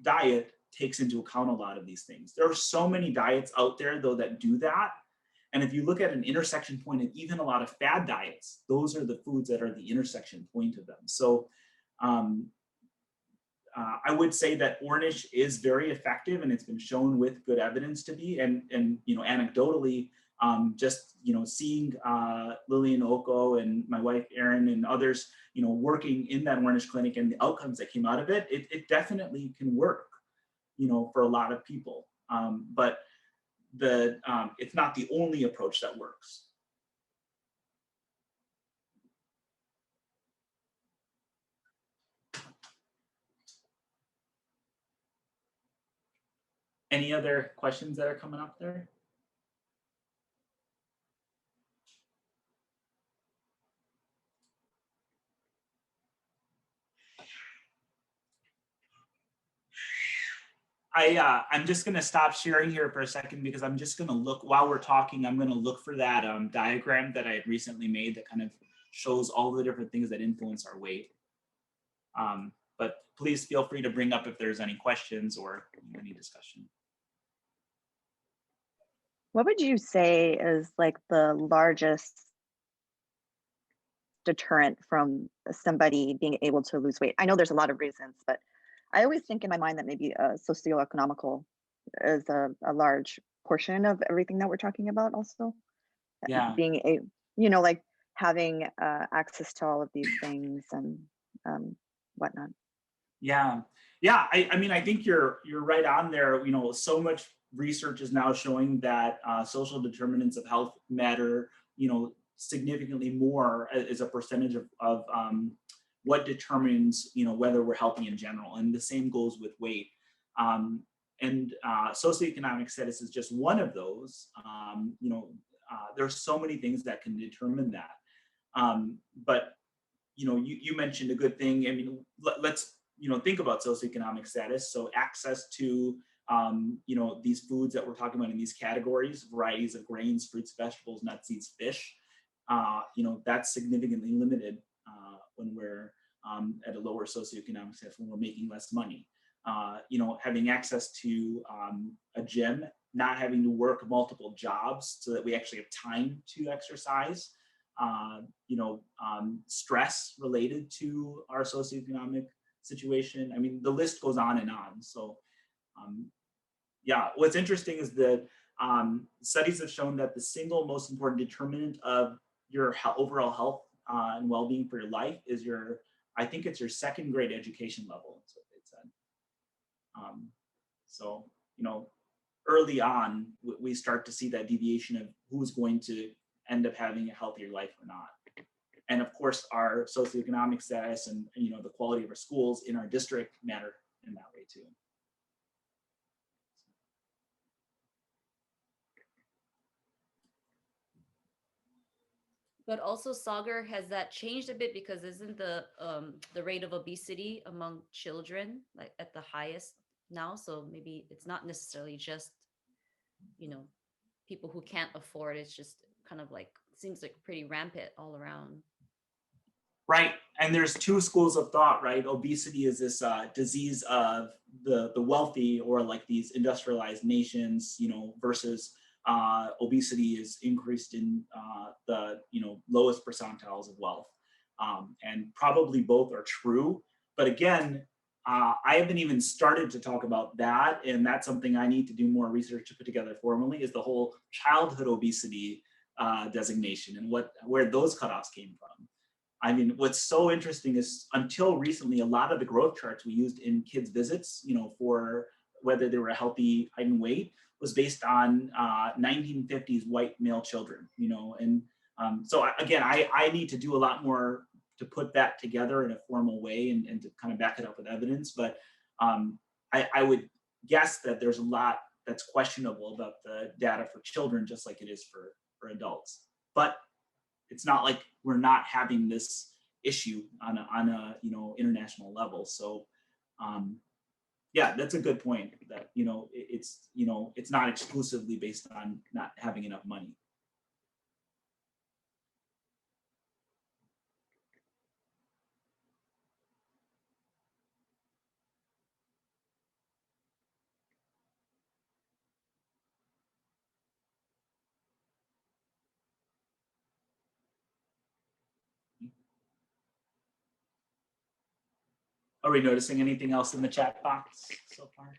diet takes into account a lot of these things. There are so many diets out there, though, that do that. And if you look at an intersection point of even a lot of fad diets, those are the foods that are the intersection point of them. So I would say that Ornish is very effective, and it's been shown with good evidence to be. And anecdotally, just seeing Lillian Oko and my wife Erin and others, working in that Ornish clinic, and the outcomes that came out of it, it definitely can work, for a lot of people. But it's not the only approach that works. Any other questions that are coming up there? I'm just going to stop sharing here for a second, because I'm just going to look, while we're talking, I'm going to look for that diagram that I had recently made that kind of shows all the different things that influence our weight. But please feel free to bring up if there's any questions or any discussion. What would you say is like the largest deterrent from somebody being able to lose weight? I know there's a lot of reasons, but I always think in my mind that maybe socioeconomical is a large portion of everything that we're talking about also. Yeah. Being like having access to all of these things and whatnot. Yeah. I mean, I think you're right on there. So much research is now showing that social determinants of health matter, significantly more as a percentage of what determines, whether we're healthy in general. And the same goes with weight. And socioeconomic status is just one of those. There's so many things that can determine that. But you mentioned a good thing. I mean, let's think about socioeconomic status. So access to these foods that we're talking about in these categories, varieties of grains, fruits, vegetables, nuts, seeds, fish. That's significantly limited when we're at a lower socioeconomic status, when we're making less money. Having access to a gym, not having to work multiple jobs so that we actually have time to exercise. Stress related to our socioeconomic situation. I mean, the list goes on and on. So, what's interesting is that studies have shown that the single most important determinant of your overall health and well-being for your life is I think it's your second grade education level. That's what they said. So, early on, we start to see that deviation of who's going to end up having a healthier life or not. And of course, our socioeconomic status and the quality of our schools in our district matter in that way too. But also, Sagar, has that changed a bit? Because isn't the rate of obesity among children like at the highest now? So maybe it's not necessarily just, you know, people who can't afford. It's just kind of like seems like pretty rampant all around. Right. And there's two schools of thought, right? Obesity is this disease of the wealthy, or like these industrialized nations, versus obesity is increased in the lowest percentiles of wealth. And probably both are true. But again, I haven't even started to talk about that. And that's something I need to do more research to put together formally, is the whole childhood obesity designation and where those cutoffs came from. I mean, what's so interesting is until recently, a lot of the growth charts we used in kids' visits, for whether they were healthy height and weight, was based on 1950s white male children, and so again, I need to do a lot more to put that together in a formal way and to kind of back it up with evidence. But I would guess that there's a lot that's questionable about the data for children, just like it is for adults. But it's not like we're not having this issue on a international level. So yeah, that's a good point, that it's not exclusively based on not having enough money. Are we noticing anything else in the chat box so far?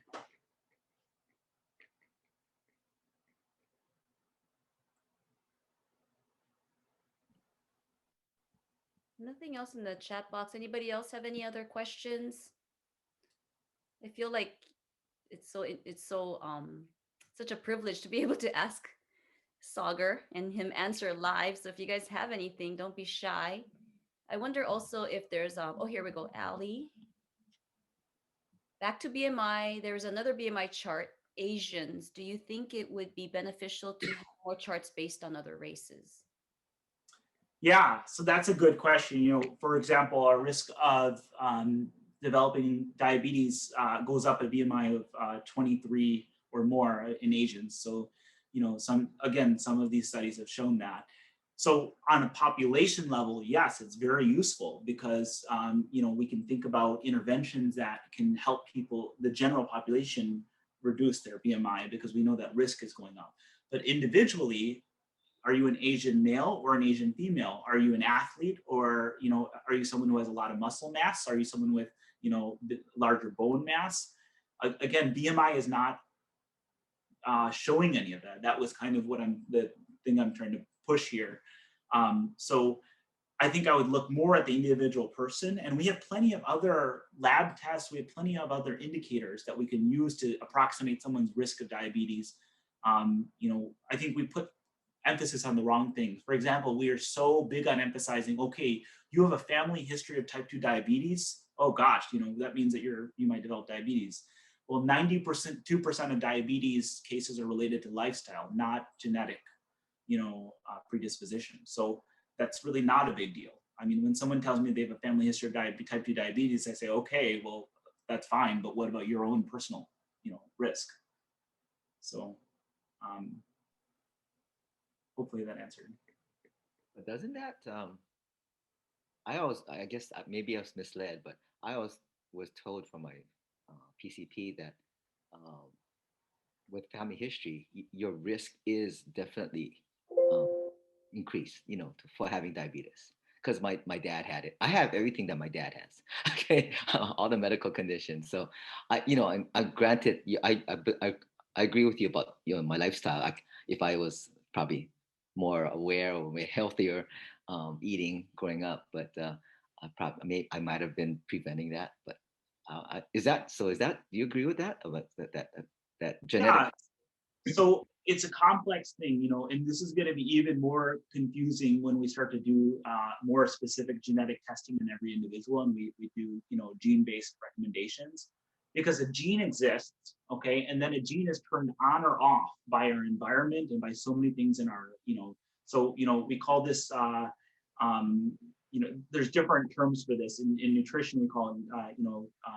Nothing else in the chat box. Anybody else have any other questions? I feel like it's so such a privilege to be able to ask Sagar and him answer live. So if you guys have anything, don't be shy. I wonder also if there's oh, here we go, Ali. Back to BMI, there's another BMI chart, Asians. Do you think it would be beneficial to have more charts based on other races? Yeah, so that's a good question. For example, our risk of developing diabetes goes up at BMI of 23 or more in Asians. So, some of these studies have shown that. So on a population level, yes, it's very useful because, we can think about interventions that can help people, the general population, reduce their BMI, because we know that risk is going up. But individually, are you an Asian male or an Asian female? Are you an athlete, or are you someone who has a lot of muscle mass? Are you someone with larger bone mass? Again, BMI is not showing any of that. That was kind of the thing I'm trying to push here. So I think I would look more at the individual person, and we have plenty of other lab tests. We have plenty of other indicators that we can use to approximate someone's risk of diabetes. I think we put emphasis on the wrong things. For example, we are so big on emphasizing, okay, you have a family history of type 2 diabetes. Oh gosh, that means that you might develop diabetes. Well, 2% of diabetes cases are related to lifestyle, not genetic, predisposition. So that's really not a big deal. I mean, when someone tells me they have a family history of type 2 diabetes, I say, okay, well, that's fine, but what about your own personal, risk? So hopefully that answered. But doesn't that I guess maybe I was misled, but I was told from my PCP that with family history, your risk is definitely um, increased, for having diabetes. Because my dad had it. I have everything that my dad has. Okay, all the medical conditions. So I granted, I agree with you about my lifestyle. If I was probably more aware or healthier eating growing up, but I might have been preventing that. But Is that so? Is that, do you agree with that? About that genetic? Yeah. So it's a complex thing, and this is going to be even more confusing when we start to do more specific genetic testing in every individual, and we do, gene-based recommendations, because a gene exists, okay, and then a gene is turned on or off by our environment and by so many things in our, so, we call this, there's different terms for this. In nutrition, we call it,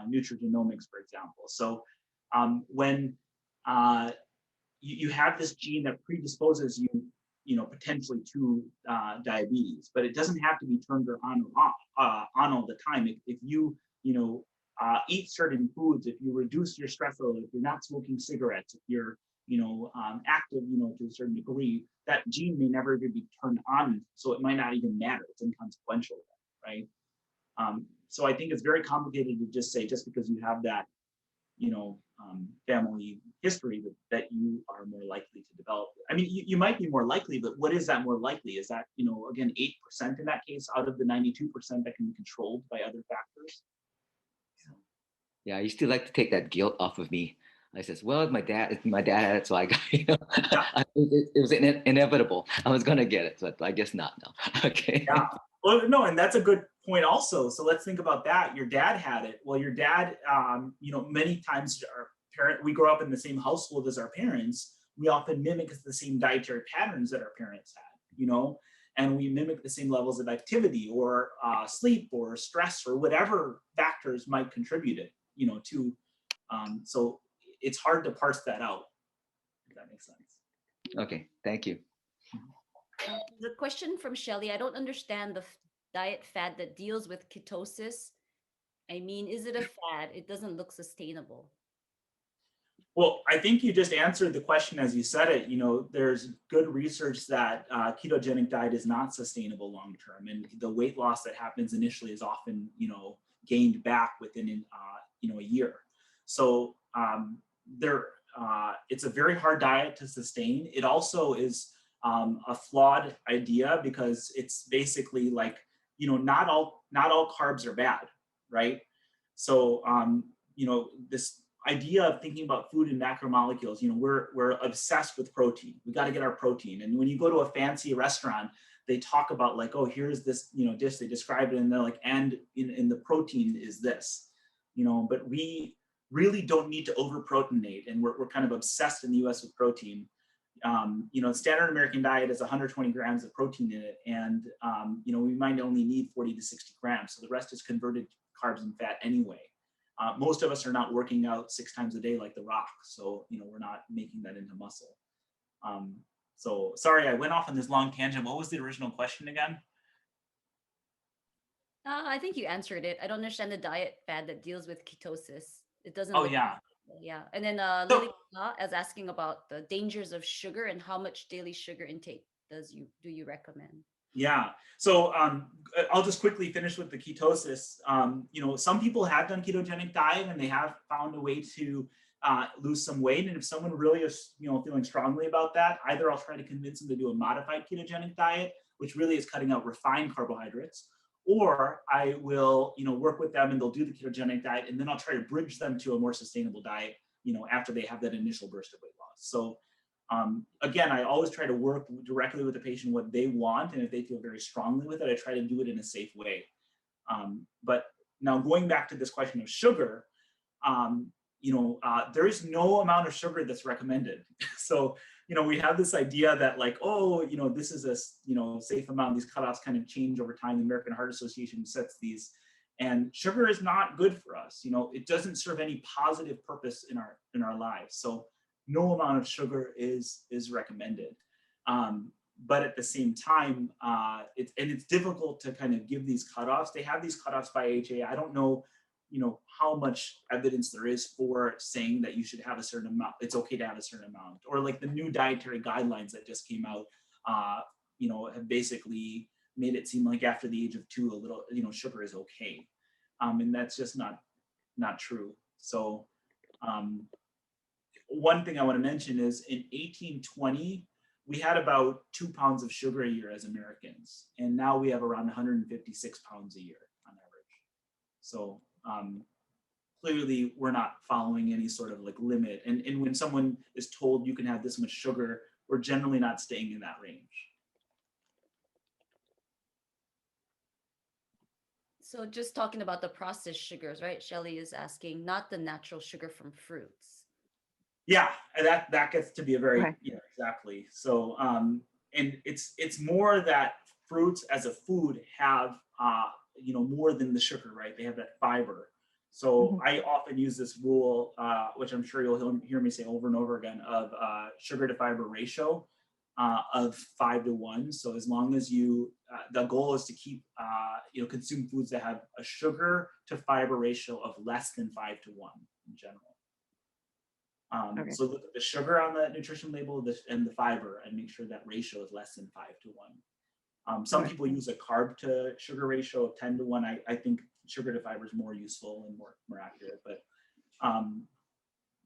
Nutrigenomics, for example. So when you have this gene that predisposes you, potentially to diabetes, but it doesn't have to be turned on or off on all the time. If you, eat certain foods, if you reduce your stress level, if you're not smoking cigarettes, if you're, active, to a certain degree, that gene may never even be turned on, so it might not even matter. It's inconsequential, right? So I think it's very complicated to just say, just because you have that, family history, that you are more likely to develop. I mean, you might be more likely, but what is that more likely? Is that, again, 8% in that case out of the 92% that can be controlled by other factors? Yeah, I used to like to take that guilt off of me. I says, well, my dad had it, so I got, it was inevitable. I was gonna get it, but I guess not now. Okay. Yeah. Well, no, and that's a good point also. So let's think about that. Your dad had it. Well, your dad, many times we grow up in the same household as our parents. We often mimic the same dietary patterns that our parents had, and we mimic the same levels of activity or sleep or stress or whatever factors might contribute it, to. So it's hard to parse that out, if that makes sense. Okay, thank you. The question from Shelley, I don't understand the diet fad that deals with ketosis. I mean, is it a fad? It doesn't look sustainable. Well, I think you just answered the question as you said it. There's good research that ketogenic diet is not sustainable long term, and the weight loss that happens initially is often, gained back within, a year. So it's a very hard diet to sustain. It also is a flawed idea, because it's basically like, not all carbs are bad, right? So this idea of thinking about food and macromolecules, we're obsessed with protein. We got to get our protein. And when you go to a fancy restaurant, they talk about like, oh, here's this, dish, they describe it, and they're like, and in the protein is this, but we really don't need to over proteinate. And we're kind of obsessed in the US with protein. Standard American diet is 120 grams of protein in it. And, we might only need 40 to 60 grams. So the rest is converted carbs and fat anyway. Most of us are not working out 6 times a day like The Rock. So, we're not making that into muscle. So sorry, I went off on this long tangent. What was the original question again? I think you answered it. I don't understand the diet fad that deals with ketosis. It doesn't Oh, look yeah. yeah. And then So, Lily is asking about the dangers of sugar and how much daily sugar intake do you recommend? yeah. So I'll just quickly finish with the ketosis. Some people have done ketogenic diet and they have found a way to lose some weight. And if someone really is, feeling strongly about that, either I'll try to convince them to do a modified ketogenic diet, which really is cutting out refined carbohydrates, or I will, work with them and they'll do the ketogenic diet, and then I'll try to bridge them to a more sustainable diet, after they have that initial burst of weight loss. So again, I always try to work directly with the patient what they want, and if they feel very strongly with it, I try to do it in a safe way. But now going back to this question of sugar, there is no amount of sugar that's recommended. So, we have this idea that like, oh, this is a, safe amount. These cutoffs kind of change over time. The American Heart Association sets these, and sugar is not good for us. It doesn't serve any positive purpose in our lives. So no amount of sugar is recommended. But at the same time, it's difficult to kind of give these cutoffs. They have these cutoffs by AHA. I don't know, how much evidence there is for saying that you should have a certain amount. It's okay to have a certain amount, or like the new dietary guidelines that just came out, have basically made it seem like after the age of 2, a little, sugar is okay. And that's just not true. So one thing I want to mention is in 1820, we had about 2 pounds of sugar a year as Americans. And now we have around 156 pounds a year on average. So clearly we're not following any sort of like limit. And when someone is told you can have this much sugar, we're generally not staying in that range. So just talking about the processed sugars, right? Shelley is asking, not the natural sugar from fruits. Yeah, and that gets to be a very, Okay. yeah, exactly. So and it's more that fruits as a food have more than the sugar, right? They have that fiber. So I often use this rule, which I'm sure you'll hear me say over and over again, of sugar to fiber ratio of 5 to 1. So as long as the goal is to keep consume foods that have a sugar to fiber ratio of less than 5 to 1 in general. Okay. So look at the sugar on the nutrition label and the fiber, and make sure that ratio is less than 5 to 1. Some people use a carb to sugar ratio of 10 to 1. I think sugar to fiber is more useful and more accurate, but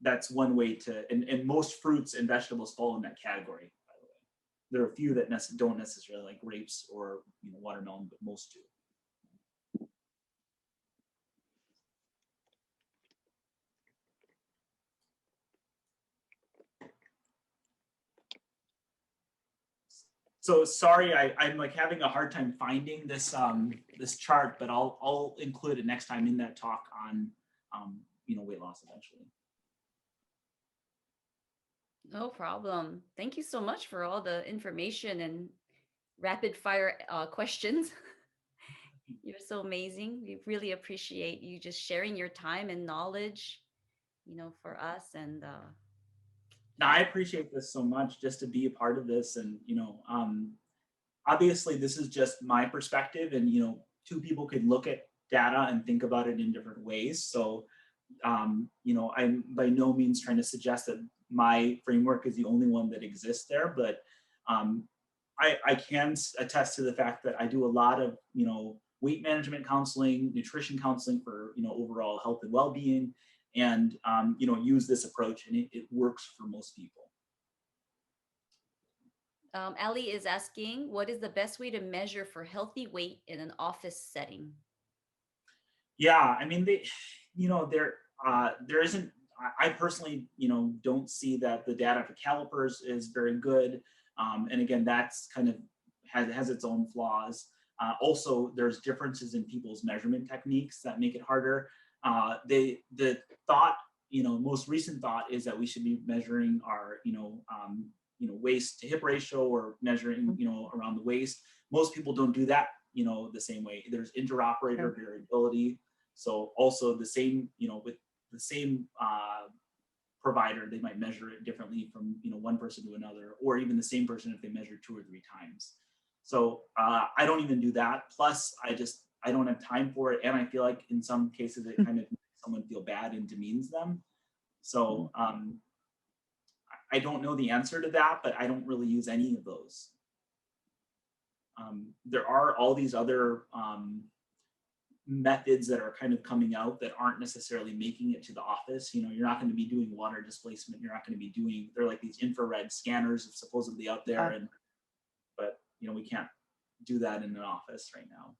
that's one way to, and most fruits and vegetables fall in that category, by the way. There are a few that don't necessarily, like grapes or watermelon, but most do. So sorry, I'm like having a hard time finding this this chart, but I'll include it next time in that talk on weight loss eventually. No problem. Thank you so much for all the information and rapid fire questions. You're so amazing. We really appreciate you just sharing your time and knowledge, for us. And Now I appreciate this so much, just to be a part of this, and obviously this is just my perspective, and two people could look at data and think about it in different ways. So I'm by no means trying to suggest that my framework is the only one that exists there, but I can attest to the fact that I do a lot of weight management counseling, nutrition counseling for overall health and well-being, and use this approach, and it works for most people. Ali is asking, what is the best way to measure for healthy weight in an office setting? Yeah, I mean, there isn't. I personally, don't see that the data for calipers is very good, and again, that's kind of has its own flaws. Also, there's differences in people's measurement techniques that make it harder. The thought, most recent thought is that we should be measuring our, waist to hip ratio, or measuring, around the waist. Most people don't do that, the same way. There's interoperator variability. So also the same, with the same provider, they might measure it differently from one person to another, or even the same person if they measure 2 or 3 times. So I don't even do that. Plus, I don't have time for it, and I feel like in some cases it kind of makes someone feel bad and demeans them. So I don't know the answer to that, but I don't really use any of those. There are all these other methods that are kind of coming out that aren't necessarily making it to the office. You're not going to be doing water displacement. You're not going to be doing, they're like these infrared scanners supposedly out there, but we can't do that in an office right now.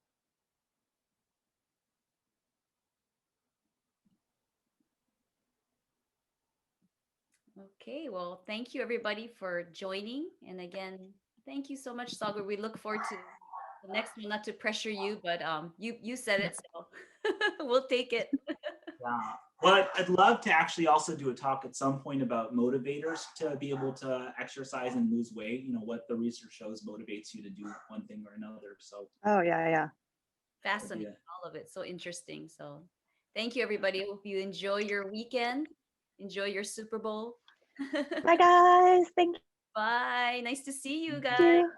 Okay, well, thank you everybody for joining. And again, thank you so much, Sagar. We look forward to the next one, not to pressure you, but you said it, so we'll take it. Yeah. Well, I'd love to actually also do a talk at some point about motivators to be able to exercise and lose weight. What the research shows motivates you to do one thing or another. So. Oh, yeah. Fascinating, all of it. So interesting. So thank you, everybody. Hope you enjoy your weekend. Enjoy your Super Bowl. Bye, guys. Thank Bye. Nice to see you guys. you.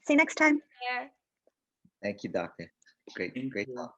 See you next time. Take care. Thank you, doctor. Great Thank you. talk.